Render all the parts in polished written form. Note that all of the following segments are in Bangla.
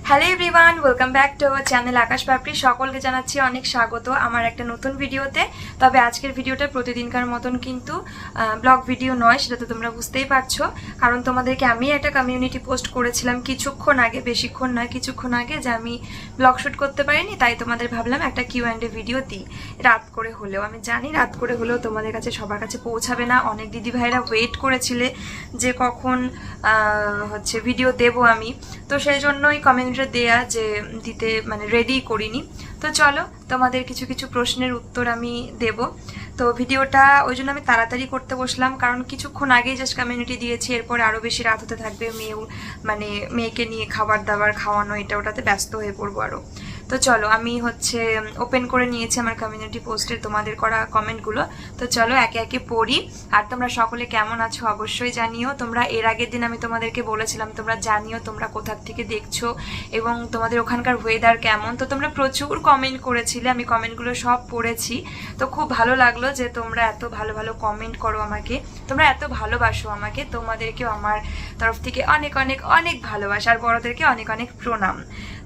Hello everyone, welcome back to our channel Akash Papri. সকলকে জানাচ্ছি অনেক স্বাগত আমার একটা নতুন ভিডিওতে। তবে আজকের ভিডিওটা প্রতিদিনকার মতন কিন্তু ব্লগ ভিডিও নয়, সেটা তো তোমরা বুঝতেই পারছো। কারণ তোমাদেরকে আমি একটা কমিউনিটি পোস্ট করেছিলাম কিছুক্ষণ আগে, বেশিক্ষণ নয় কিছুক্ষণ আগে, যে আমি ব্লগ শ্যুট করতে পারিনি, তাই তোমাদের ভাবলাম একটা কিউ&এ ভিডিও দিই। রাত করে হলেও, আমি জানি রাত করে হলেও তোমাদের কাছে সবার কাছে পৌঁছাবে না। অনেক দিদি ভাইরা ওয়েট করেছিলে যে কখন হচ্ছে ভিডিও দেব আমি, তো সেই জন্যই কমিউনিটি দেয়া যে দিতে মানে রেডি করিনি। তো চলো তোমাদের কিছু কিছু প্রশ্নের উত্তর আমি দেব। তো ভিডিওটা ওই জন্য আমি তাড়াতাড়ি করতে বসলাম, কারণ কিছুক্ষণ আগেই জাস্ট কমিউনিটি দিয়েছি, এরপরে আরও বেশি রাত হতে থাকবে, মেয়েকে নিয়ে খাবার দাবার খাওয়ানো এটা ওটাতে ব্যস্ত হয়ে পড়বো আরও। তো চলো আমি হচ্ছে ওপেন করে নিয়েছি আমার কমিউনিটি পোস্টের তোমাদের করা কমেন্টগুলো। তো চলো একে একে পড়ি। আর তোমরা সকলে কেমন আছো অবশ্যই জানিও। তোমরা এর আগের দিন আমি তোমাদেরকে বলেছিলাম তোমরা জানিও তোমরা কোথা থেকে দেখছো এবং তোমাদের ওখানকার ওয়েদার কেমন। তো তোমরা প্রচুর কমেন্ট করেছিলে, আমি কমেন্টগুলো সব পড়েছি। তো খুব ভালো লাগলো যে তোমরা এত ভালো ভালো কমেন্ট করো আমাকে, তোমরা এত ভালোবাসো আমাকে। তোমাদেরকেও আমার তরফ থেকে অনেক অনেক অনেক ভালোবাসা, আর বড়দেরকে অনেক অনেক প্রণাম।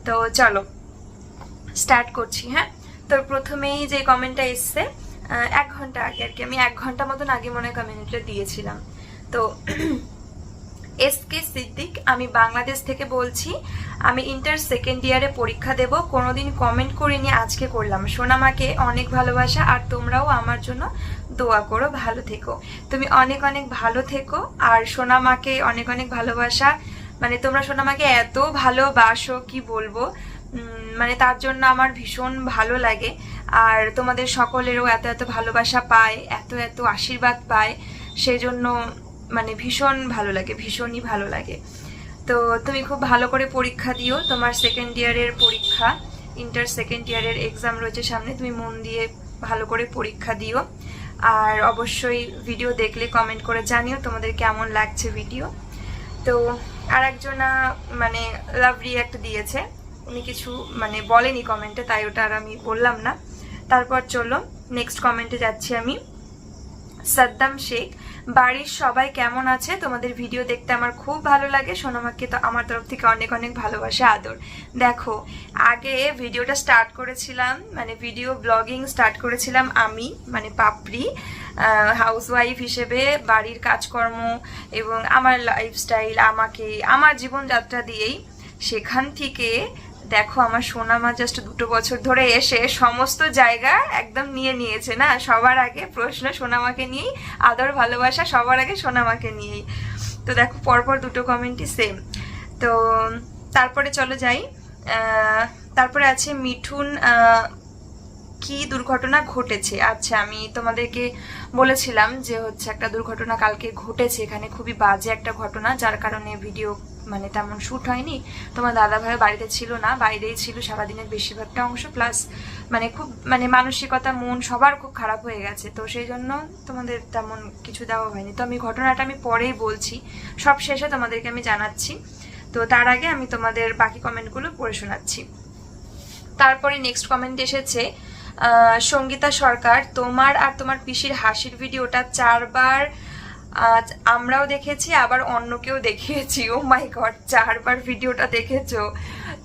তো চলো স্টার্ট করছি। হ্যাঁ, তো প্রথমেই যে কমেন্টটা এসছে 1 ঘন্টা আগে আর কি, আমি 1 ঘন্টা মতন আগে মনে হয় কমেন্টটা দিয়েছিলাম। তো এসকে সিদ্দিক, আমি বাংলাদেশ থেকে বলছি, আমি ইন্টার সেকেন্ড ইয়ারে পরীক্ষা দেব, কোনোদিন কমেন্ট করিনি, আজকে করলাম। সোনামাকে অনেক ভালোবাসা, আর তোমরাও আমার জন্য দোয়া করো, ভালো থেকো। তুমি অনেক অনেক ভালো থেকো, আর সোনামাকে অনেক অনেক ভালোবাসা। মানে তোমরা সোনামাকে এত ভালোবাসো কি বলবো, মানে তার জন্য আমার ভীষণ ভালো লাগে। আর তোমাদের সকলেরও এত এত ভালোবাসা পায়, এত এত আশীর্বাদ পায়, সেই জন্য মানে ভীষণ ভালো লাগে, ভীষণই ভালো লাগে। তো তুমি খুব ভালো করে পরীক্ষা দিও, তোমার সেকেন্ড ইয়ারের পরীক্ষা, ইন্টার সেকেন্ড ইয়ারের এক্সাম রয়েছে সামনে, তুমি মন দিয়ে ভালো করে পরীক্ষা দিও। আর অবশ্যই ভিডিও দেখলে কমেন্ট করে জানিও তোমাদের কেমন লাগছে ভিডিও। তো আর একজনা মানে লাভ রিঅ্যাক্ট দিয়েছে, উনি কিছু মানে বলেনি কমেন্টে, তাই ওটা আর আমি বললাম না। তারপর চলো নেক্সট কমেন্টে যাচ্ছি আমি। সাদ্দাম শেখ, বাড়ির সবাই কেমন আছে? তোমাদের ভিডিও দেখতে আমার খুব ভালো লাগে, সোনামাকে তো আমার তরফ থেকে অনেক অনেক ভালোবাসা আদর। দেখো, আগে ভিডিওটা স্টার্ট করেছিলাম, মানে ভিডিও ব্লগিং স্টার্ট করেছিলাম আমি, মানে পাপড়ি হাউসওয়াইফ হিসেবে, বাড়ির কাজকর্ম এবং আমার লাইফস্টাইল, আমাকে আমার জীবনযাত্রা দিয়েই। সেখান থেকে দেখো আমার সোনামা জাস্ট 2 বছর ধরে এসে সমস্ত জায়গা একদম নিয়ে নিয়েছে না। সবার আগে প্রশ্ন সোনামাকে নিয়েই, আদর ভালোবাসা সবার আগে সোনামাকে নিয়েই। তো দেখো পরপর 2 কমেন্টই সেম। তো তারপরে চলো যাই। তারপরে আছে মিঠুন, কি দুর্ঘটনা ঘটেছে? আচ্ছা, আমি তোমাদেরকে বলেছিলাম যে হচ্ছে একটা দুর্ঘটনা কালকে ঘটেছে এখানে, খুবই বাজে একটা ঘটনা, যার কারণে ভিডিও মানে তেমন শ্যুট হয়নি। তোমার দাদা ভাই বাড়িতে ছিল না, বাইরেই ছিল সারাদিনের বেশিরভাগটা অংশ, প্লাস মানে খুব মানে মানসিকতা মন সবার খুব খারাপ হয়ে গেছে, তো সেই জন্য তোমাদের তেমন কিছু দেওয়া হয়নি। তো আমি ঘটনাটা আমি পরেই বলছি, সব শেষে তোমাদেরকে আমি জানাচ্ছি। তো তার আগে আমি তোমাদের বাকি কমেন্টগুলো পড়ে শোনাচ্ছি। তারপরে নেক্সট কমেন্ট এসেছে সঙ্গীতা সরকার, তোমার আর তোমার পিসির হাসির ভিডিওটা 4 বার আমরাও দেখেছি, আবার অন্যকেও দেখিয়েছি। ও মাই গড, 4 বার ভিডিওটা দেখেছো?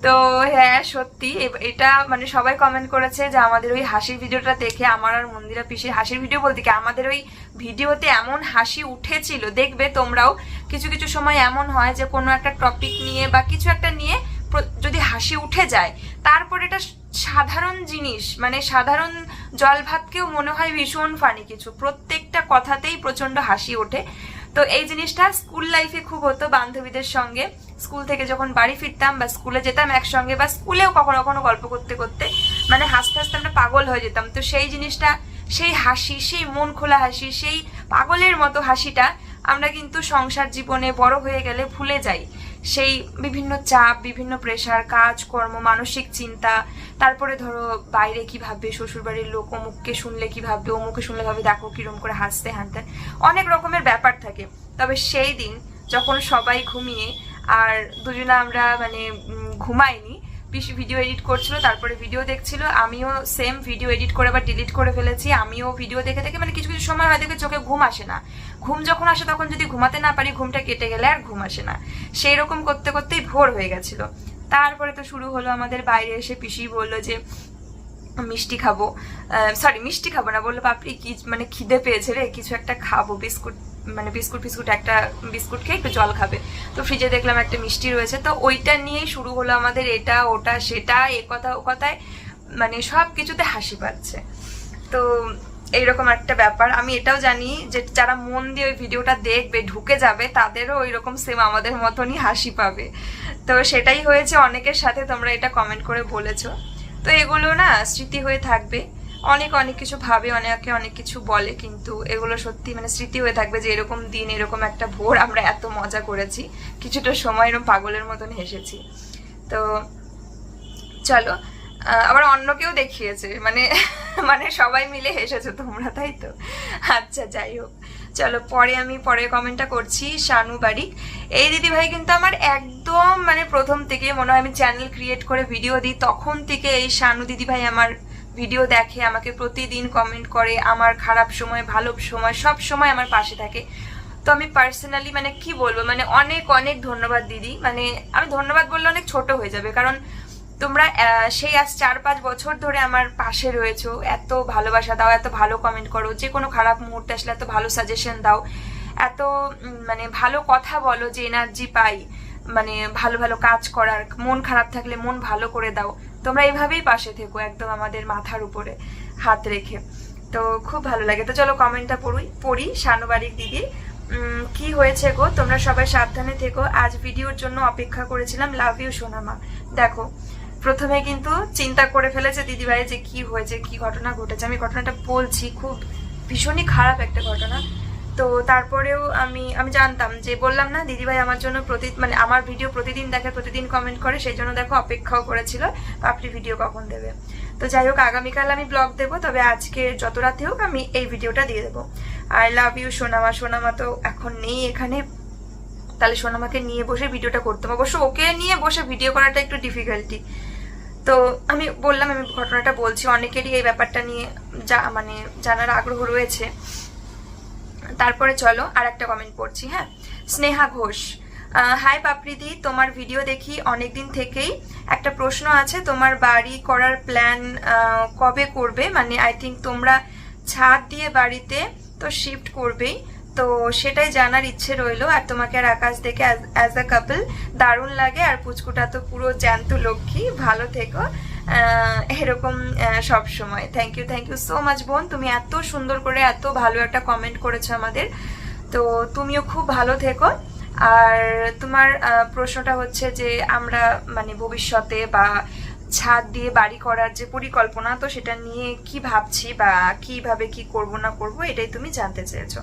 তো হ্যাঁ সত্যি, এটা মানে সবাই কমেন্ট করেছে যে আমাদের ওই হাসির ভিডিওটা দেখে, আমার আর মন্দিরা পিসির হাসির ভিডিও বলতে কি আমাদের ওই ভিডিওতে এমন হাসি উঠেছিল। দেখবে তোমরাও কিছু কিছু সময় এমন হয় যে কোনো একটা টপিক নিয়ে বা কিছু একটা নিয়ে যদি হাসি উঠে যায়, তারপর এটা সাধারণ জিনিস, মানে সাধারণ জল ভাতকেও মনে হয় ভীষণ ফানি কিছু, প্রত্যেকটা কথাতেই প্রচন্ড হাসি ওঠে। তো এই জিনিসটা স্কুল লাইফে খুব হতো বান্ধবীদের সঙ্গে, স্কুল থেকে যখন বাড়ি ফিরতাম বা স্কুলে যেতাম একসঙ্গে, বা স্কুলেও কখনো কখনো গল্প করতে করতে মানে হাসতে হাসতে আমরা পাগল হয়ে যেতাম। তো সেই জিনিসটা, সেই হাসি, সেই মন খোলা হাসি, সেই পাগলের মতো হাসিটা আমরা কিন্তু সংসার জীবনে বড় হয়ে গেলে ভুলে যাই। সেই বিভিন্ন চাপ, বিভিন্ন প্রেশার, কাজকর্ম, মানসিক চিন্তা, তারপরে ধরো বাইরে কি ভাববে, শ্বশুরবাড়ির লোক অমুককে শুনলে কি ভাববে, অমুককে শুনলে ভাবে দেখো কিরম করে হাসতে, হ্যানত্যান অনেক রকমের ব্যাপার থাকে। তবে সেই দিন যখন সবাই ঘুমিয়ে আর দুজনে আমরা মানে ঘুমাইনি, পিসি ভিডিও এডিট করছিল, তারপরে ভিডিও দেখছিল, আমিও সেম ভিডিও এডিট করে আবার ডিলিট করে ফেলেছি। আমিও ভিডিও দেখে দেখে মানে কিছু কিছু সময় হয় দেখে চোখে ঘুম আসে না, ঘুম যখন আসে তখন যদি ঘুমাতে না পারি ঘুমটা কেটে গেলে আর ঘুম আসে না, সেই রকম করতে করতেই ভোর হয়ে গেছিল। তারপরে তো শুরু হলো আমাদের, বাইরে এসে পিসি বললো যে মিষ্টি খাবো, মিষ্টি খাবো না, বললো পাপড়ি কি মানে খিদে পেয়েছে রে, কিছু একটা খাবো, বিস্কুট মানে বিস্কুট একটা বিস্কুট খেয়ে একটু জল খাবে। তো ফ্রিজে দেখলাম একটা মিষ্টি রয়েছে, তো ওইটা নিয়েই শুরু হলো আমাদের এটা ওটা সেটা এ কথা ও কথায়, মানে সব কিছুতে হাসি পাচ্ছে। তো এইরকম একটা ব্যাপার। আমি এটাও জানি যে যারা মন দিয়ে ওই ভিডিওটা দেখবে, ঢুকে যাবে, তাদেরও ওই রকম সেম আমাদের মতনই হাসি পাবে। তো সেটাই হয়েছে অনেকের সাথে, তোমরা এটা কমেন্ট করে বলেছো। তো এগুলো না স্মৃতি হয়ে থাকবে। অনেক কিছু ভাবে, অনেকে অনেক কিছু বলে, কিন্তু এগুলো সত্যি মানে স্মৃতি হয়ে থাকবে যে এরকম দিন, এরকম একটা ভোর আমরা এত মজা করেছি, কিছুটা সময় এরকম পাগলের মতন হেসেছি। তো চলো, আবার অন্যকেও দেখিয়েছে, মানে মানে সবাই মিলে হেসেছো তোমরা, তাই তো? আচ্ছা যাই হোক, চলো আমি পরে কমেন্টটা করছি। শানু বারিক, এই দিদিভাই কিন্তু আমার একদম মানে প্রথম থেকে, মনে হয় আমি চ্যানেল ক্রিয়েট করে ভিডিও দিই তখন থেকে এই শানু দিদিভাই আমার ভিডিও দেখে, আমাকে প্রতিদিন কমেন্ট করে, আমার খারাপ সময় ভালো সময় সব সময় আমার পাশে থাকে। তো আমি পার্সোনালি মানে কি বলবো, মানে অনেক ধন্যবাদ দিদি। মানে আমি ধন্যবাদ বললে অনেক ছোট হয়ে যাবে, কারণ তোমরা সেই আজ 4-5 বছর ধরে আমার পাশে রয়েছো, এত ভালোবাসা দাও, এত ভালো কমেন্ট করো, যে কোনো খারাপ মুহূর্তে আসলে এত ভালো সাজেশন দাও, এত মানে ভালো কথা বলো, যে এনার্জি পাই মানে ভালো কাজ করার, মন খারাপ থাকলে মন ভালো করে দাও। তোমরা এইভাবেই পাশে থেকো, একদম আমাদের মাথার উপরে হাত রেখে। তো খুব ভালো লাগে। তো চলো কমেন্টটা পড়ি। শানু বারিক দিদি, কি হয়েছে গো, তোমরা সবাই সাবধানে থেকো, আজ ভিডিওর জন্য অপেক্ষা করেছিলাম, লাভ ইউ সোনামা। দেখো প্রথমে কিন্তু চিন্তা করে ফেলেছে দিদিভাই যে কি হয়েছে, কি ঘটনা ঘটেছে। আমি ঘটনাটা বলছি, খুব ভীষণই খারাপ একটা ঘটনা। তো তারপরেও আমি জানতাম, যে বললাম না দিদিভাই আমার জন্য মানে আমার ভিডিও প্রতিদিন দেখে, প্রতিদিন কমেন্ট করে, সেই জন্য দেখো অপেক্ষাও করেছিল পাপড়ি ভিডিও কখন দেবে। তো যাই হোক, আগামীকাল আমি ব্লগ দেবো, তবে আজকে যত রাতে হোক আমি এই ভিডিওটা দিয়ে দেবো। আই লাভ ইউ সোনামা। সোনামা তো এখন নেই এখানে, তাহলে সোনামাকে নিয়ে বসে ভিডিওটা করতাম। অবশ্য ওকে নিয়ে বসে ভিডিও করাটা একটু ডিফিকাল্টি। তো আমি বললাম, আমি ঘটনাটা বলছি, অনেকেরই এই ব্যাপারটা নিয়ে মানে জানার আগ্রহ রয়েছে। তারপরে চলো আর একটা কমেন্ট পড়ছি। হ্যাঁ, স্নেহা ঘোষ, হাই পাপড়িদি, তোমার ভিডিও দেখি অনেকদিন থেকেই। একটা প্রশ্ন আছে, তোমার বাড়ি করার প্ল্যান কবে করবে? মানে আই থিঙ্ক তোমরা ছাদ দিয়ে বাড়িতে তো শিফট করবেই, তো সেটাই জানার ইচ্ছে রইলো। আর তোমাকে আর আকাশ দেখে অ্যাজ আ কাপল দারুণ লাগে, আর পুচকুটা তো পুরো জ্যান্ত লক্ষ্মী, ভালো থেকো এরকম সব সময়। থ্যাংক ইউ সো মাচ বোন, তুমি এত সুন্দর করে এত ভালো একটা কমেন্ট করেছো আমাদের, তো তুমিও খুব ভালো থেকো। আর তোমার প্রশ্নটা হচ্ছে যে আমরা মানে ভবিষ্যতে বা ছাদ দিয়ে বাড়ি করার যে পরিকল্পনা, তো সেটা নিয়ে কি ভাবছি বা কিভাবে কি করব না করব, এটাই তুমি জানতে চেয়েছো।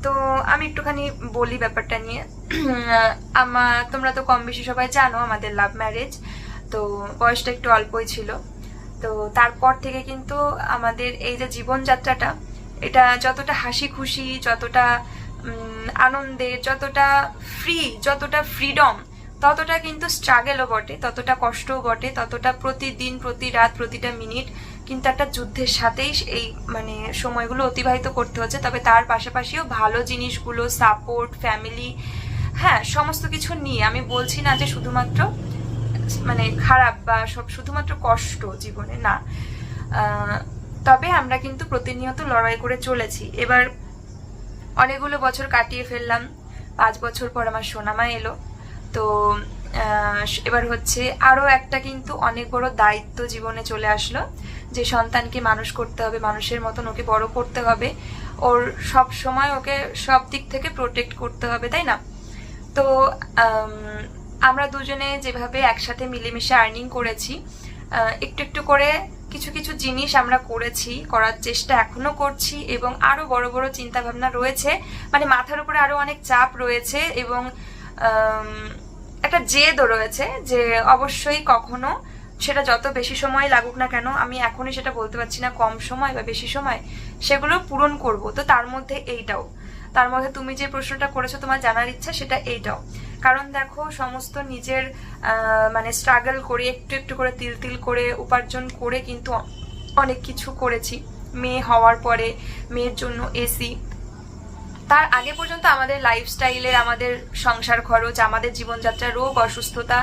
তো আমি একটুখানি বলি ব্যাপারটা নিয়ে। তোমরা তো কম বেশি সবাই জানো আমাদের লাভ ম্যারেজ, তো বয়সটা একটু অল্পই ছিল। তো তারপর থেকে কিন্তু আমাদের এই যে জীবনযাত্রাটা, এটা যতটা হাসি খুশি, যতটা আনন্দে, যতটা যতটা ফ্রিডম, ততটা কিন্তু স্ট্রাগেলও বটে, ততটা কষ্টও বটে, ততটা প্রতিদিন প্রতি রাত প্রতিটা মিনিট কিন্তু একটা যুদ্ধের সাথেই এই মানে সময়গুলো অতিবাহিত করতে হচ্ছে। তবে তার পাশাপাশিও ভালো জিনিসগুলো, সাপোর্ট, ফ্যামিলি, হ্যাঁ সমস্ত কিছু নিয়ে, আমি বলছি না যে শুধুমাত্র মানে খারাপ বা সব শুধুমাত্র কষ্ট জীবনে না, তবে আমরা কিন্তু প্রতিনিয়ত লড়াই করে চলেছি। এবার অনেকগুলো বছর কাটিয়ে ফেললাম, 5 বছর পর আমার সোনামা এলো। তো এবার হচ্ছে আরো একটা কিন্তু অনেক বড় দায়িত্ব জীবনে চলে আসলো, যে সন্তানকে মানুষ করতে হবে, মানুষের মতন ওকে বড় করতে হবে, ওর সব সময় ওকে সব দিক থেকে প্রোটেক্ট করতে হবে, তাই না? তো আমরা দুজনে যেভাবে একসাথে মিলেমিশে আর্নিং করেছি, একটু একটু করে কিছু কিছু জিনিস আমরা করার চেষ্টা এখনো করছি, এবং আরো বড় বড় চিন্তা ভাবনা রয়েছে, মানে মাথার উপরে আরো অনেক চাপ রয়েছে, এবং একটা জেদও রয়েছে যে অবশ্যই কখনো সেটা যত বেশি সময় লাগুক না কেন, আমি এখনই সেটা বলতে পারছি না কম সময় বা বেশি সময়, সেগুলো পূরণ করব। তো তার মধ্যে এইটাও, তার মধ্যে তুমি যে প্রশ্নটা করেছো তোমার জানার ইচ্ছা, সেটা এইটাও। কারণ দেখো, সমস্ত নিজের মানে স্ট্রাগল করে একটু একটু করে তিল তিল করে উপার্জন করে কিন্তু অনেক কিছু করেছি। মেয়ে হওয়ার পরে মেয়ের জন্য এসি, তার আগে পর্যন্ত আমাদের লাইফস্টাইলের, আমাদের সংসার খরচ, আমাদের জীবনযাত্রা, রোগ অসুস্থতা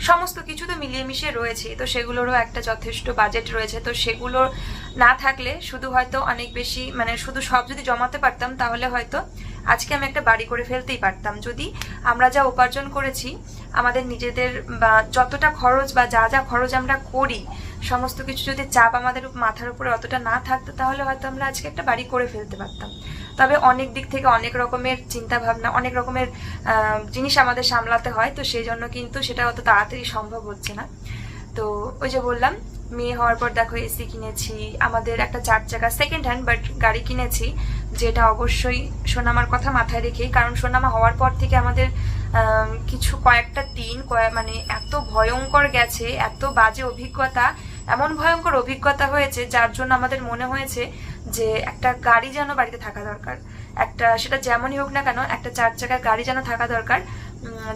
সমস্ত কিছু তো মিলিয়ে মিশিয়ে রয়েছে, তো সেগুলোরও একটা যথেষ্ট বাজেট রয়েছে। তো সেগুলো না থাকলে শুধু হয়তো অনেক বেশি মানে শুধু সব যদি জমাতে পারতাম তাহলে হয়তো আজকে আমি একটা বাড়ি করে ফেলতেই পারতাম। যদি আমরা যা উপার্জন করেছি আমাদের নিজেদের বা যতটা খরচ বা যা যা খরচ আমরা করি সমস্ত কিছু যদি চাপ আমাদের মাথার উপরে অতটা না থাকতো তাহলে হয়তো আমরা আজকে একটা বাড়ি করে ফেলতে পারতাম। তবে অনেক দিক থেকে অনেক রকমের চিন্তা ভাবনা, অনেক রকমের জিনিস আমাদের সামলাতে হয়, তো সেই জন্য কিন্তু সেটা অত তাড়াতাড়ি সম্ভব হচ্ছে না। তো ওই যে বললাম মেয়ে হওয়ার পর দেখো এসি কিনেছি, আমাদের একটা 4 চাকা সেকেন্ড হ্যান্ড বাট গাড়ি কিনেছি, যেটা অবশ্যই সোনামার কথা মাথায় রেখেই, কারণ সোনামা হওয়ার পর থেকে আমাদের কিছু কয়েকটা দিন মানে এত ভয়ঙ্কর গেছে, এত বাজে অভিজ্ঞতা, এমন ভয়ঙ্কর অভিজ্ঞতা হয়েছে যার জন্য আমাদের মনে হয়েছে যে একটা গাড়ি যেন বাড়িতে থাকা দরকার, একটা সেটা যেমনই হোক না কেন একটা 4 চাকার গাড়ি যেন থাকা দরকার,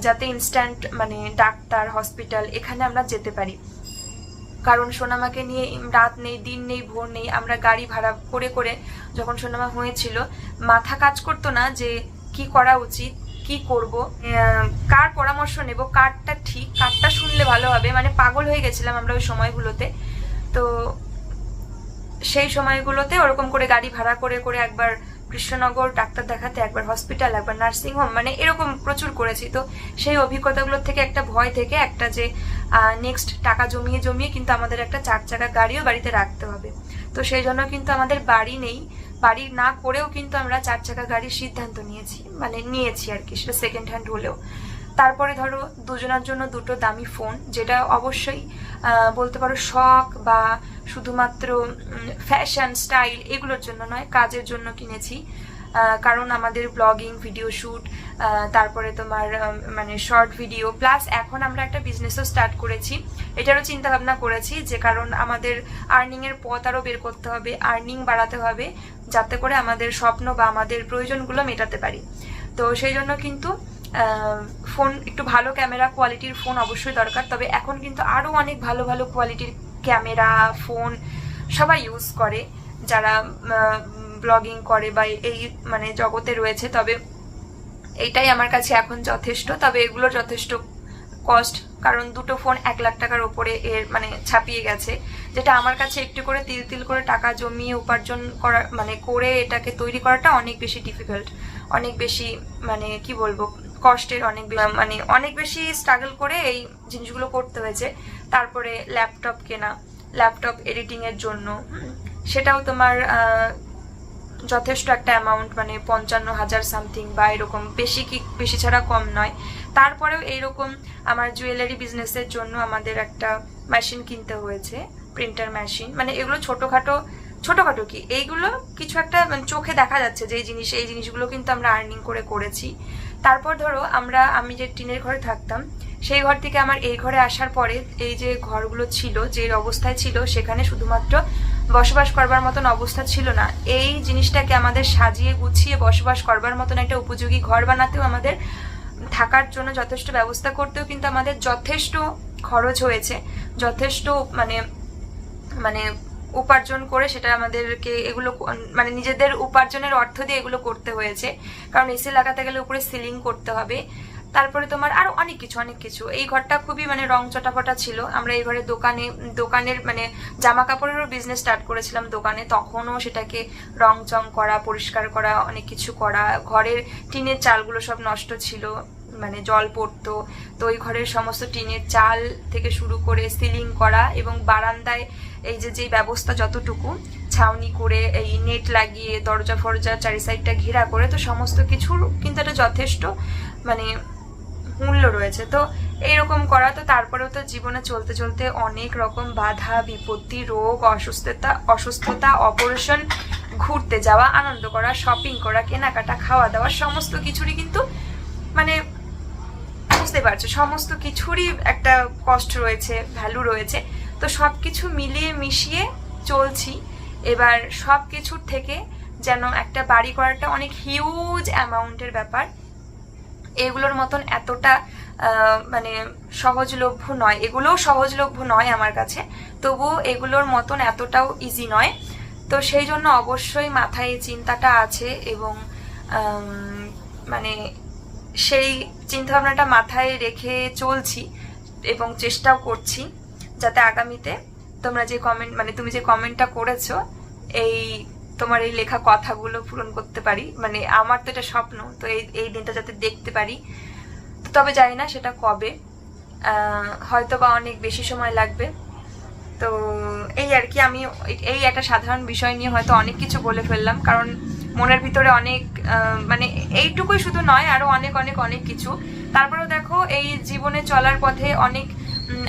যাতে ইনস্ট্যান্ট মানে ডাক্তার হসপিটাল এখানে আমরা যেতে পারি। কারণ সোনামাকে নিয়ে রাত নেই দিন নেই ভোর নেই আমরা গাড়ি ভাড়া করে করে যখন সোনামা হয়েছিল মাথা কাজ করতো না যে কি করা উচিত, কি করব, কার পরামর্শ নেব, কারটা ঠিক, কারটা শুনলে ভালো হবে, মানে পাগল হয়ে গেছিলাম আমরা ওই সময়গুলোতে। তো সেই সময়গুলোতে ওরকম করে গাড়ি ভাড়া করে করে একবার কৃষ্ণনগর ডাক্তার দেখাতে, একবার হসপিটাল, একবার নার্সিংহোম, মানে এরকম প্রচুর করেছি। তো সেই অভিজ্ঞতাগুলোর থেকে একটা ভয় থেকে একটা যে নেক্সট টাকা জমিয়ে জমিয়ে কিন্তু আমাদের একটা 4 চাকা গাড়িও বাড়িতে রাখতে হবে। তো সেই জন্য কিন্তু আমাদের বাড়ি নেই, বাড়ি না করেও কিন্তু আমরা 4 চাকা গাড়ির সিদ্ধান্ত নিয়েছি, মানে নিয়েছি আর কি, সেটা সেকেন্ড হ্যান্ড হলেও। তারপরে ধরো দুজনের জন্য দুটো দামি ফোন, যেটা অবশ্যই বলতে পারো শখ বা শুধুমাত্র ফ্যাশন স্টাইল এগুলোর জন্য নয়, কাজের জন্য কিনেছি। কারণ আমাদের ব্লগিং, ভিডিও শ্যুট, তারপরে তোমার মানে শর্ট ভিডিও, প্লাস এখন আমরা একটা বিজনেসও স্টার্ট করেছি, এটারও চিন্তা ভাবনা করেছি যে কারণ আমাদের আর্নিংয়ের পথ আরও বের করতে হবে, আর্নিং বাড়াতে হবে যাতে করে আমাদের স্বপ্ন বা আমাদের প্রয়োজনগুলো মেটাতে পারি। তো সেই জন্য কিন্তু ফোন একটু ভালো ক্যামেরা কোয়ালিটির ফোন অবশ্যই দরকার। তবে এখন কিন্তু আরও অনেক ভালো ভালো কোয়ালিটির ক্যামেরা ফোন সবাই ইউজ করে যারা ব্লগিং করে বা এই মানে জগতে রয়েছে। তবে এইটাই আমার কাছে এখন যথেষ্ট, তবে এগুলো যথেষ্ট কস্ট, কারণ দুটো ফোন 1 লাখ টাকার ওপরে এর মানে ছাপিয়ে গেছে, যেটা আমার কাছে একটু করে তিল তিল করে টাকা জমিয়ে উপার্জন করা মানে করে এটাকে তৈরি করাটা অনেক বেশি ডিফিকাল্ট, অনেক বেশি মানে কি বলবো কষ্টের, মানে অনেক বেশি স্ট্রাগল করে এই জিনিসগুলো করতে হয়েছে। তারপরে ল্যাপটপ কেনা, ল্যাপটপ এডিটিং এর জন্য, সেটাও তোমার যথেষ্ট একটা অ্যামাউন্ট, মানে 55,000 সামথিং বা এরকম, বেশি কি বেশি ছাড়া কম নয়। তারপরেও এইরকম আমার জুয়েলারি বিজনেসের জন্য আমাদের একটা মেশিন কিনতে হয়েছে, প্রিন্টার মেশিন, মানে এগুলো ছোটোখাটো কি এইগুলো কিছু একটা মানে চোখে দেখা যাচ্ছে যে এই জিনিসগুলো কিন্তু আমরা আর্নিং করে করেছি। তারপর ধরো আমি যে টিনের ঘরে থাকতাম সেই ঘর থেকে আমার এই ঘরে আসার পরে এই যে ঘরগুলো ছিল যে অবস্থায় ছিল সেখানে শুধুমাত্র বসবাস করবার মতন অবস্থা ছিল না, এই জিনিসটাকে আমাদের সাজিয়ে গুছিয়ে বসবাস করবার মতন একটা উপযোগী ঘর বানাতেও আমাদের, থাকার জন্য যথেষ্ট ব্যবস্থা করতেও কিন্তু আমাদের যথেষ্ট খরচ হয়েছে, যথেষ্ট মানে মানে উপার্জন করে সেটা আমাদেরকে এগুলো মানে নিজেদের উপার্জনের অর্থ দিয়ে এগুলো করতে হয়েছে। কারণ এসি লাগাতে গেলে উপরে সিলিং করতে হবে, তারপরে তোমার আরো অনেক কিছু। এই ঘরটা খুবই মানে রং চটাফটা ছিল, আমরা এই ঘরে দোকানের মানে জামা কাপড়েরও বিজনেস স্টার্ট করেছিলাম দোকানে, তখনও সেটাকে রং চং করা, পরিষ্কার করা, অনেক কিছু করা, ঘরের টিনের চালগুলো সব নষ্ট ছিল, মানে জল পড়তো, তো ওই ঘরের সমস্ত টিনের চাল থেকে শুরু করে সিলিং করা, এবং বারান্দায় এই যে ব্যবস্থা যতটুকু ছাউনি করে এই নেট লাগিয়ে দরজা ফরজা চারি সাইডটা ঘেরা করে, তো সমস্ত কিছুর কিন্তু একটা যথেষ্ট মানে মূল্য রয়েছে। তো এইরকম করা, তো তারপরেও তো জীবনে চলতে চলতে অনেক রকম বাধা বিপত্তি, রোগ, অসুস্থতা, অপারেশন, ঘুরতে যাওয়া, আনন্দ করা, শপিং করা, কেনাকাটা, খাওয়া দাওয়া, সমস্ত কিছুরই কিন্তু মানে বুঝতে পারছো সমস্ত কিছুরই একটা কষ্ট রয়েছে, ভ্যালু রয়েছে। তো সব কিছু মিলিয়ে মিশিয়ে চলছি। এবার সব কিছুর থেকে যেন একটা বাড়ি করাটা অনেক হিউজ অ্যামাউন্টের ব্যাপার, এগুলোর মতন এতটা মানে সহজলভ্য নয়, এগুলোও সহজলভ্য নয় আমার কাছে, তবুও এগুলোর মতন এতটাও ইজি নয়। তো সেই জন্য অবশ্যই মাথায় এই চিন্তাটা আছে, এবং মানে সেই চিন্তাভাবনাটা মাথায় রেখে চলছি। এবং চেষ্টাও করছি যাতে আগামীতে তোমরা যে কমেন্ট মানে তুমি যে কমেন্টটা করেছো এই তোমার এই লেখা কথাগুলো পূরণ করতে পারি। মানে আমার তো এটা স্বপ্ন, তো এই দিনটা যাতে দেখতে পারি। তো তবে জানি না সেটা কবে, হয়তো বা অনেক বেশি সময় লাগবে। তো এই আর কি, আমি এই একটা সাধারণ বিষয় নিয়ে হয়তো অনেক কিছু বলে ফেললাম, কারণ মনের ভিতরে অনেক মানে এইটুকুই শুধু নয়, আরো অনেক অনেক অনেক কিছু। তারপরেও দেখো এই জীবনে চলার পথে অনেক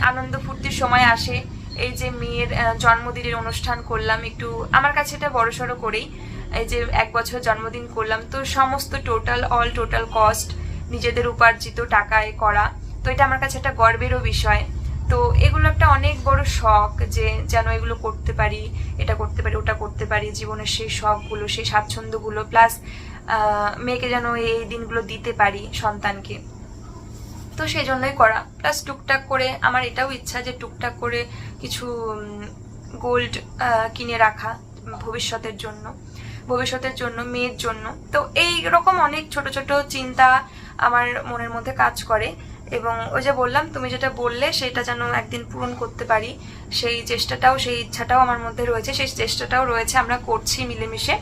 আনন্দ ফুর্তির সময় আসে। এই যে মেয়ের জন্মদিনের অনুষ্ঠান করলাম, একটু আমার কাছে এটা বড়সড় করেই, এই যে 1 বছর জন্মদিন করলাম, তো সমস্ত টোটাল কস্ট নিজেদের উপার্জিত টাকায় করা। তো এটা আমার কাছে একটা গর্বেরও বিষয়। তো এগুলো একটা অনেক বড় শখ, যে যেন এগুলো করতে পারি, এটা করতে পারি, ওটা করতে পারি, জীবনের সেই শখগুলো, সেই স্বাচ্ছন্দ্যগুলো, প্লাস মেয়েকে যেন এই দিনগুলো দিতে পারি সন্তানকে। তো সেই জন্যই করা, প্লাস টুকটাক করে আমার এটাও ইচ্ছা যে টুকটাক করে কিছু গোল্ড কিনে রাখা ভবিষ্যতের জন্য মেয়ের জন্য। তো এই রকম অনেক ছোট ছোট চিন্তা আমার মনের মধ্যে কাজ করে, এবং ওই যে বললাম তুমি যেটা বললে সেটা যেন একদিন পূরণ করতে পারি, সেই চেষ্টাটাও, সেই ইচ্ছাটাও আমার মধ্যে রয়েছে, সেই চেষ্টাটাও রয়েছে, আমরা করছি মিলেমিশে।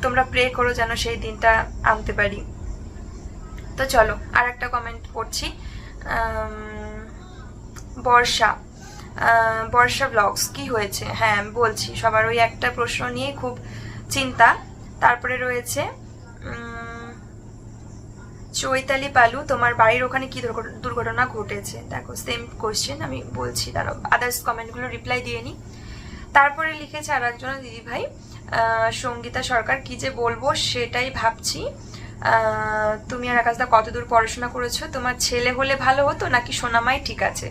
তোমরা প্রে করো যেন সেই দিনটা আনতে পারি। তো চলো আর একটা কমেন্ট পড়ছি। বর্ষা ব্লগস, কি হয়েছে? হ্যাঁ বলছি, সবার ওই একটা প্রশ্ন নিয়ে খুব চিন্তা। তারপরে রয়েছে চৈতালি পালু, তোমার বাড়ির ওখানে কি দুর্ঘটনা ঘটেছে? দেখো সেম কোশ্চেন আমি বলছি, দাঁড়াও আদার্স কমেন্টগুলো রিপ্লাই দিয়ে নি। তারপরে লিখেছে আর একজন দিদি ভাই, সঙ্গীতা সরকার, কি যে বলবো সেটাই ভাবছি। তুমি আর আকাশদা কতদূর পড়াশোনা করেছো? তোমার ছেলে হলে ভালো হতো নাকি সোনামাই ঠিক আছে?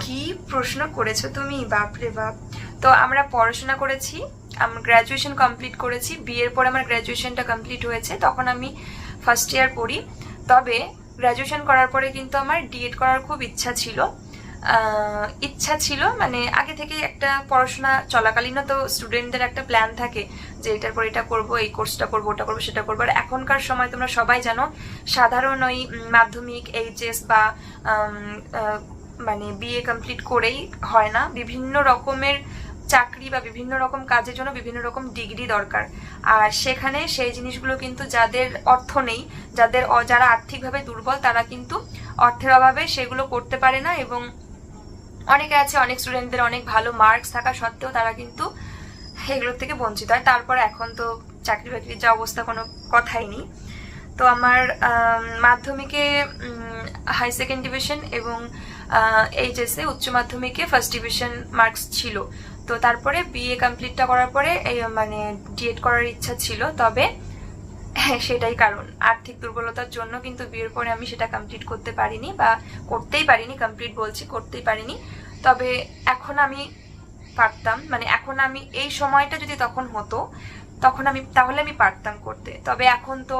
কি প্রশ্ন করেছো তুমি, বাপরে বাপ। তো আমরা পড়াশোনা করেছি, আমি গ্র্যাজুয়েশন কমপ্লিট করেছি, বিয়ের পর আমার গ্র্যাজুয়েশনটা কমপ্লিট হয়েছে, তখন আমি ফার্স্ট ইয়ার পড়ি। তবে গ্র্যাজুয়েশন করার পরে কিন্তু আমার ডিএড করার খুব ইচ্ছা ছিল, মানে আগে থেকে একটা পড়াশোনা চলাকালীনও তো স্টুডেন্টদের একটা প্ল্যান থাকে যে এটার পর এটা করবো, এই কোর্সটা করবো, ওটা করবো, সেটা করবো। আর এখনকার সময় তোমরা সবাই জানো, সাধারণ ওই মাধ্যমিক, এইচএস বা মানে বিএ কমপ্লিট করেই হয় না, বিভিন্ন রকমের চাকরি বা বিভিন্ন রকম কাজের জন্য বিভিন্ন রকম ডিগ্রি দরকার। আর সেখানে সেই জিনিসগুলো কিন্তু যাদের অর্থ নেই, যারা আর্থিকভাবে দুর্বল, তারা কিন্তু অর্থের অভাবে সেগুলো করতে পারে না। এবং অনেকে আছে, অনেক স্টুডেন্টদের অনেক ভালো মার্কস থাকা সত্ত্বেও তারা কিন্তু এগুলোর থেকে বঞ্চিত হয়। তারপরে এখন তো চাকরি বাকরির যা অবস্থা, কোনো কথাই নেই। তো আমার মাধ্যমিকে হাই সেকেন্ড ডিভিশন এবং এইচএসে উচ্চ মাধ্যমিকে ফার্স্ট ডিভিশন মার্কস ছিল। তো তারপরে বিএ কমপ্লিটটা করার পরে এই মানে ডিএড করার ইচ্ছা ছিল, তবে হ্যাঁ সেটাই কারণ, আর্থিক দুর্বলতার জন্য কিন্তু বিয়ের পরে আমি সেটা কমপ্লিট করতে পারিনি, বা করতেই পারিনি, কমপ্লিট বলছি, করতেই পারিনি। তবে এখন আমি পারতাম, মানে এখন আমি এই সময়টা যদি তখন হতো, তাহলে আমি পারতাম করতে। তবে এখন তো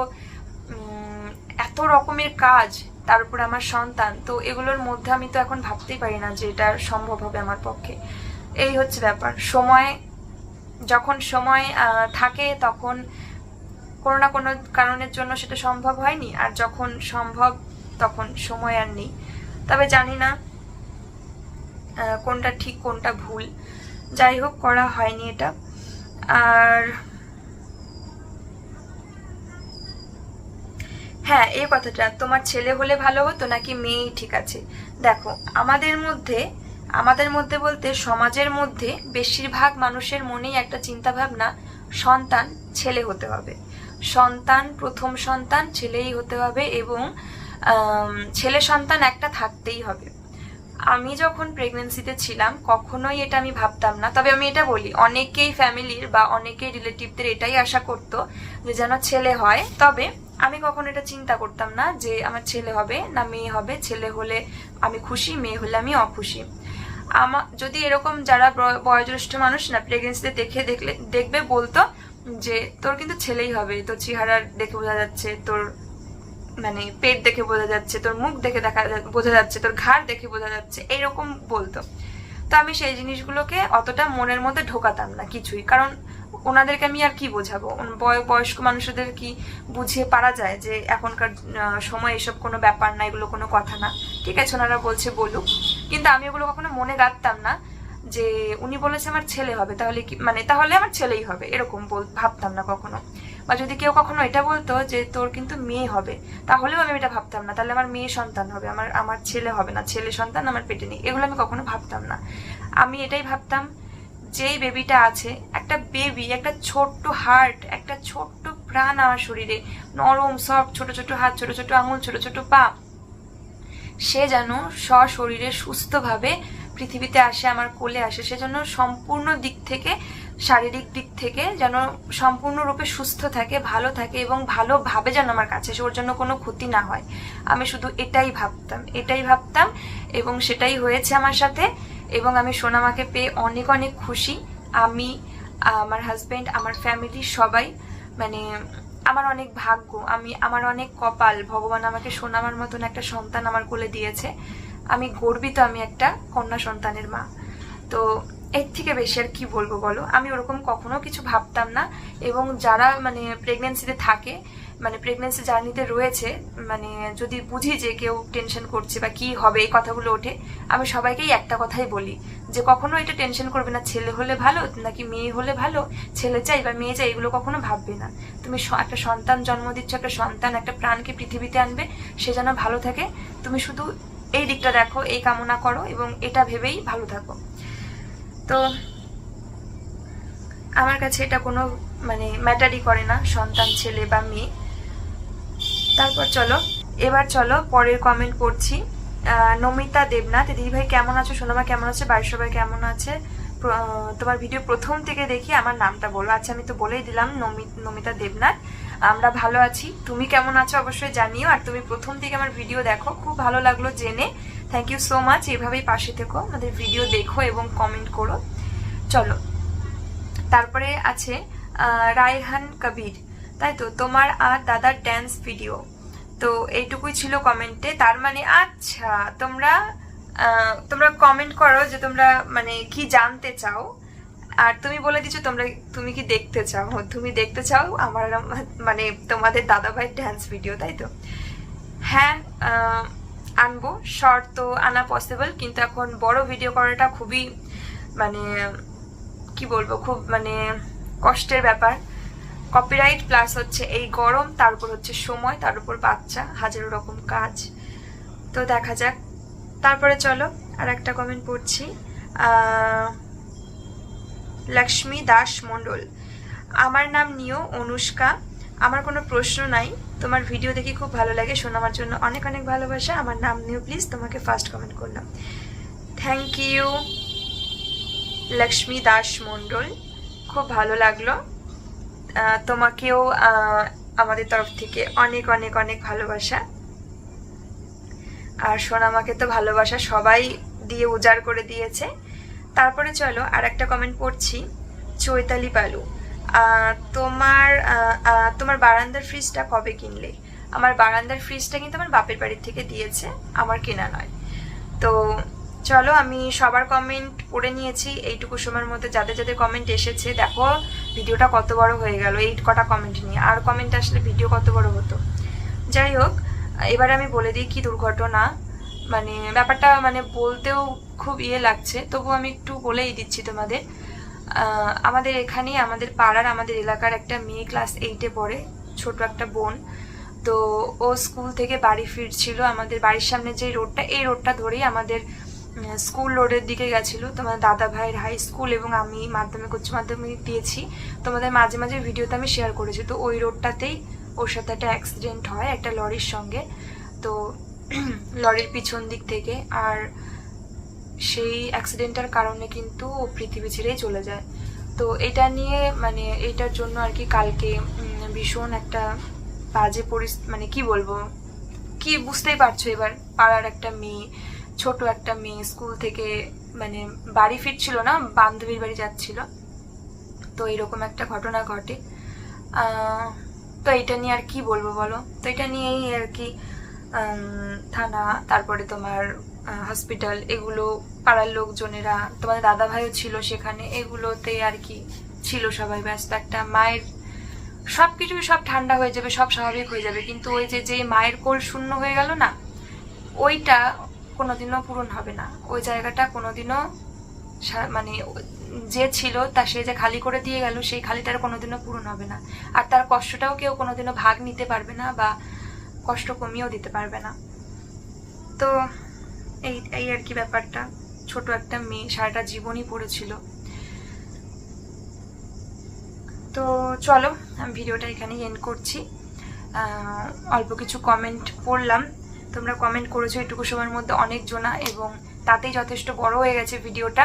এত রকমের কাজ, তার উপর আমার সন্তান, তো এগুলোর মধ্যে আমি তো এখন ভাবতেই পারি না যে এটা সম্ভব হবে আমার পক্ষে। এই হচ্ছে ব্যাপার, যখন সময় থাকে তখন কোনো না কোনো কারণের জন্য সেটা সম্ভব হয়নি, আর যখন সম্ভব তখন সময় আর নেই। তবে জানি না কোনটা ঠিক কোনটা ভুল, যাই হোক করা হয়নি এটা। আর হ্যাঁ, এই কথাটা, তোমার ছেলে হলে ভালো হতো নাকি মেয়েই ঠিক আছে? দেখো, আমাদের মধ্যে বলতে সমাজের মধ্যে বেশিরভাগ মানুষের মনেই একটা চিন্তা ভাবনা, সন্তান ছেলে হতে হবে, প্রথম সন্তান ছেলেই হতে হবে, এবং ছেলে সন্তান একটা থাকতেই হবে। আমি যখন প্রেগনেন্সিতে ছিলাম কখনোই এটা আমি ভাবতাম না। তবে আমি এটা বলি, অনেকেই ফ্যামিলির বা অনেকেই রিলেটিভদের এটাই আশা করতো যে যেন ছেলে হয়। তবে আমি কখনো এটা চিন্তা করতাম না যে আমার ছেলে হবে না মেয়ে হবে, ছেলে হলে আমি খুশি, মেয়ে হলে আমি অখুশি। যদি এরকম যারা বয়োজ্যেষ্ঠ মানুষ না প্রেগনেন্সিতে দেখবে বলতো যে তোর কিন্তু ছেলেই হবে, তোর চেহারা দেখে বোঝা যাচ্ছে, তোর মানে পেট দেখে বোঝা যাচ্ছে, তোর মুখ দেখে বোঝা যাচ্ছে, তোর ঘাড় দেখে বোঝা যাচ্ছে, এইরকম বলতো। তো আমি সেই জিনিসগুলোকে অতটা মনের মধ্যে ঢোকাতাম না কিছুই, কারণ ওনাদেরকে আমি আর কি বোঝাবো, বয়স্ক মানুষদের কি বুঝিয়ে পারা যায় যে এখনকার সময় এসব কোনো ব্যাপার না, এগুলো কোনো কথা না, ঠিক আছে ওনারা বলছে বলুক। কিন্তু আমি ওগুলো কখনো মনে রাখতাম না যে উনি বলেছে আমার ছেলে হবে, তাহলে কি মানে তাহলে আমার ছেলেই হবে, এরকম ভাবতাম না কখনো। বা যদি কেউ কখনো এটা বলতো যে তোর কিন্তু মেয়ে হবে, তাহলেও আমি এটা ভাবতাম না, তাহলে আমার মেয়ে সন্তান হবে, আমার ছেলে হবে না, ছেলে সন্তান আমার পেটে নেই, এগুলো আমি কখনো ভাবতাম না। আমি এটাই ভাবতাম যেই বেবিটা আছে, একটা বেবি, একটা ছোট্ট হার্ট, একটা ছোট্ট প্রাণ আমার শরীরে, নরম সব ছোট ছোট হাত, ছোট ছোট আঙুল, ছোট ছোট পা, সে যেন সশরীরে সুস্থভাবে পৃথিবীতে আসে, আমার কোলে আসে, সেজন্য সম্পূর্ণ দিক থেকে, শারীরিক দিক থেকে যেন সম্পূর্ণরূপে সুস্থ থাকে, ভালো থাকে এবং ভালোভাবে যেন আমার কাছে এসে ওর জন্য কোনো ক্ষতি না হয়। আমি শুধু এটাই ভাবতাম এবং সেটাই হয়েছে আমার সাথে। এবং আমি সোনামাকে পেয়ে অনেক অনেক খুশি। আমি, আমার হাজবেন্ড, আমার ফ্যামিলি সবাই, মানে আমার অনেক ভাগ্য, আমার অনেক কপাল, ভগবান আমাকে সোনামার মতন একটা সন্তান আমার কোলে দিয়েছে। আমি গর্বিত, আমি একটা কন্যা সন্তানের মা। তো এর থেকে বেশি আর কি বলবো বলো। আমি ওরকম কখনো কিছু ভাবতাম না। এবং যারা মানে প্রেগনেন্সিতে থাকে, মানে প্রেগনেন্সি জার্নিতে রয়েছে, মানে যদি বুঝি যে কেউ টেনশন করছে বা কি হবে এই কথাগুলো ওঠে, আমি সবাইকেই একটা কথাই বলি যে কখনো এটা টেনশন করবে না, ছেলে হলে ভালো নাকি মেয়ে হলে ভালো, ছেলে চাই বা মেয়ে চাই, এগুলো কখনো ভাববে না। তুমি একটা সন্তান জন্ম দিচ্ছ, একটা সন্তান, একটা প্রাণকে পৃথিবীতে আনবে, সে যেন ভালো থাকে, তুমি শুধু এই দিকটা দেখো, এই কামনা করো এবং এটা ভেবেই ভালো থাকো। তো আমার কাছে এটা কোনো মানে ম্যাটারই করে না সন্তান ছেলে বা মেয়ে। তারপর এবার চলো পরের কমেন্ট পড়ছি। নমিতা দেবনাথ, দিদিভাই কেমন আছো, সোনামা কেমন আছে, বাড়ির সবাই কেমন আছে, তোমার ভিডিও প্রথম থেকে দেখি, আমার নামটা বলো। আচ্ছা আমি তো বলেই দিলাম, নমিতা দেবনাথ, আমরা ভালো আছি, তুমি কেমন আছো অবশ্যই জানিও। আর তুমি প্রথম থেকে আমার ভিডিও দেখো, খুব ভালো লাগলো জেনে, থ্যাংক ইউ সো মাচ। এভাবেই পাশে থেকো, আমাদের ভিডিও দেখো এবং কমেন্ট করো। চলো, তারপরে আছে রায়হান কবির, তাই তো, তোমার আর দাদার ড্যান্স ভিডিও। তো এইটুকুই ছিল কমেন্টে। তার মানে আচ্ছা তোমরা কমেন্ট করো যে তোমরা মানে কি জানতে চাও, আর তুমি বলে দিচ্ছ তুমি কি দেখতে চাও, তুমি দেখতে চাও আমার মানে তোমাদের দাদাভাইয়ের ড্যান্স ভিডিও, তাই তো। হ্যাঁ, আনবো, শর্ট তো আনা পসিবল, কিন্তু এখন বড় ভিডিও করাটা খুবই মানে কি বলবো, খুব মানে কষ্টের ব্যাপার। কপিরাইট প্লাস হচ্ছে এই গরম, তার উপর হচ্ছে সময়, তার উপর বাচ্চা, হাজারো রকম কাজ। তো দেখা যাক। তারপরে চলো আর একটা কমেন্ট পড়ছি। লক্ষ্মী দাস মণ্ডল, আমার নাম নিও অনুষ্কা, আমার কোনো প্রশ্ন নাই, তোমার ভিডিও দেখি খুব ভালো লাগে, শোনাবার জন্য অনেক অনেক ভালোবাসা, আমার নাম নিও প্লিজ, তোমাকে ফার্স্ট কমেন্ট করলাম। থ্যাংক ইউ লক্ষ্মী দাস মণ্ডল, খুব ভালো লাগলো। তোমাকেও আমাদের তরফ থেকে অনেক অনেক অনেক ভালোবাসা। আর সোনামাকে তো ভালোবাসা সবাই দিয়ে উজাড় করে দিয়েছে। তারপরে চলো আর একটা কমেন্ট পড়ছি। চৈতালি পালু, তোমার বারান্দার ফ্রিজটা কবে কিনলে? আমার বারান্দার ফ্রিজটা কিন্তু আমার বাপের বাড়ির থেকে দিয়েছে, আমার কেনা নয়। তো চলো, আমি সবার কমেন্ট পড়ে নিয়েছি এইটুকু সময়ের মধ্যে। যাদের যাদের কমেন্ট এসেছে, দেখো ভিডিওটা কত বড় হয়ে গেল এই কটা কমেন্ট নিয়ে, আর কমেন্ট আসলে ভিডিও কত বড় হতো। যাই হোক, এবার আমি বলে দিই কি দুর্ঘটনা, মানে ব্যাপারটা মানে বলতেও খুব লাগছে, তবু আমি একটু বলেই দিচ্ছি তোমাদের। আমাদের এখানে, আমাদের পাড়ার, আমাদের এলাকার একটা মেয়ে ক্লাস 8-এ পড়ে, ছোট একটা বোন। তো ও স্কুল থেকে বাড়ি ফিরছিল, আমাদের বাড়ির সামনে যে রোডটা, এই রোডটা ধরেই আমাদের স্কুল রোডের দিকে গেছিলো। তোমার দাদা ভাইয়ের হাই স্কুল এবং আমি মাধ্যমিক উচ্চ মাধ্যমিক দিয়েছি, তোমাদের মাঝে মাঝে ভিডিওতে আমি শেয়ার করেছি। তো ওই রোডটাতেই ওর সাথে একটা অ্যাক্সিডেন্ট হয় একটা লরির সঙ্গে। তো লরির পিছন দিক থেকে, আর সেই অ্যাক্সিডেন্টটার কারণে কিন্তু ও পৃথিবী ছেড়েই চলে যায়। তো এটা নিয়ে মানে এইটার জন্য আর কি কালকে ভীষণ একটা বাজে মানে কি বলবো, কি বুঝতেই পারছো, এবার পাড়ার একটা মেয়ে, ছোট একটা মেয়ে স্কুল থেকে মানে বাড়ি ফিরছিল না, বান্ধবীর বাড়ি যাচ্ছিল, তো এরকম একটা ঘটনা ঘটে। তো এটা নিয়ে আর কি বলবো বলো। তো এটা নিয়েই আর কি থানা, তারপরে তোমার হসপিটাল, এগুলো পাড়ার লোকজনেরা, তোমাদের দাদা ভাইও ছিল সেখানে, এগুলোতে আর কি ছিল সবাই ব্যস্ত। একটা মায়ের সবকিছু সব ঠান্ডা হয়ে যাবে, সব স্বাভাবিক হয়ে যাবে, কিন্তু ওই যে মায়ের কোল শূন্য হয়ে গেল না, ওইটা কোনোদিনও পূরণ হবে না। ওই জায়গাটা কোনোদিনও মানে যে ছিল তা সে যে খালি করে দিয়ে গেল, সেই খালিটার কোনোদিনও পূরণ হবে না। আর তার কষ্টটাও কেউ কোনোদিনও ভাগ নিতে পারবে না বা কষ্ট কমিয়েও দিতে পারবে না। তো এই আর কি ব্যাপারটা। ছোট একটা মেয়ে সারাটা জীবনই পড়েছিল। তো চলো আমি ভিডিওটা এখানেই এন্ড করছি। অল্প কিছু কমেন্ট পড়লাম, তোমরা কমেন্ট করেছো এটুকু সময়ের মধ্যে অনেক জনা, এবং তাতেই যথেষ্ট বড় হয়ে গেছে ভিডিওটা।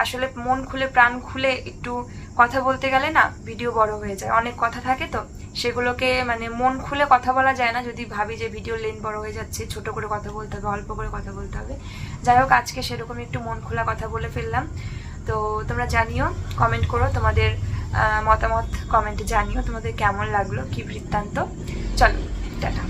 আসলে মন খুলে প্রাণ খুলে একটু কথা বলতে গেলে না ভিডিও বড় হয়ে যায়, অনেক কথা থাকে তো সেগুলোকে মানে মন খুলে কথা বলা যায় না। যদি ভাবি যে ভিডিও লেন্থ বড় হয়ে যাচ্ছে, ছোট করে কথা বলতে হবে, অল্প করে কথা বলতে হবে। যাই হোক, আজকে সেরকম একটু মন খোলা কথা বলে ফেললাম। তো তোমরা জানিও, কমেন্ট করো তোমাদের মতামত, কমেন্টে জানিও তোমাদের কেমন লাগলো, কি বৃত্তান্ত। চলো টাটা।